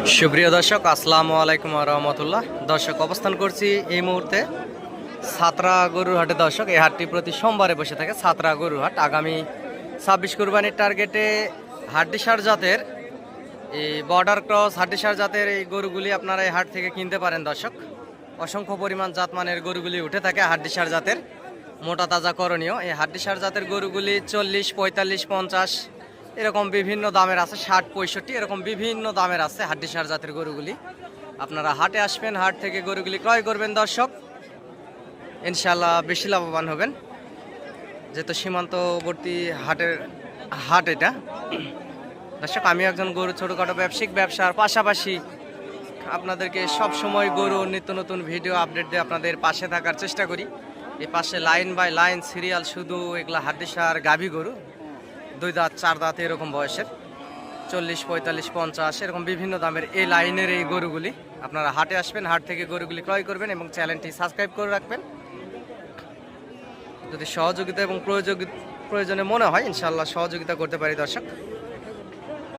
সুপ্রিয় দর্শক, আসসালামু আলাইকুম রহমতুল্লাহ। দর্শক, অবস্থান করছি এই মুহূর্তে সাতরা গরুর হাটে। দর্শক, এই হাটটি প্রতি সোমবারে বসে থাকে। সাতরা গরুর হাট আগামী 26 কুরবানির টার্গেটে হাড্ডিসার জাতের এই বর্ডার ক্রস হাড্ডিসার জাতের এই গরুগুলি আপনারা এই হাট থেকে কিনতে পারেন। দর্শক, অসংখ্য পরিমাণ জাতমানের গরুগুলি উঠে থাকে হাড্ডিসার জাতের, মোটা তাজা করণীয়। এই হাড্ডিসার জাতের গরুগুলি 40, 45, 50 এরকম বিভিন্ন দামের আছে, 60, 65 এরকম বিভিন্ন দামের আছে হাড্ডিসার জাতের গরুগুলি। আপনারা হাটে আসবেন, হাট থেকে গরুগুলি ক্রয় করবেন। দর্শক, ইনশাল্লাহ বেশি লাভবান হবেন, যেহেতু সীমান্তবর্তী হাট এটা। দর্শক, আমি একজন গরু ছোটোখাটো ব্যবসায়িক ব্যবসার পাশাপাশি আপনাদেরকে সব সময় গরু নিত্য নতুন ভিডিও আপডেট দিয়ে আপনাদের পাশে থাকার চেষ্টা করি। এই পাশে লাইন বাই লাইন সিরিয়াল শুধু এগুলা হাড্ডিসার গাভী গরু, 2 দাঁত 4 দাঁত এরকম বয়সের, 40, 45, 50 এরকম বিভিন্ন দামের এই লাইনের এই গরুগুলি। আপনারা হাটে আসবেন, হাট থেকে গরুগুলি ক্রয় করবেন এবং চ্যানেলটি সাবস্ক্রাইব করে রাখবেন। যদি সহযোগিতা এবং প্রয়োজনে মনে হয়, ইনশাআল্লাহ সহযোগিতা করতে পারি। দর্শক,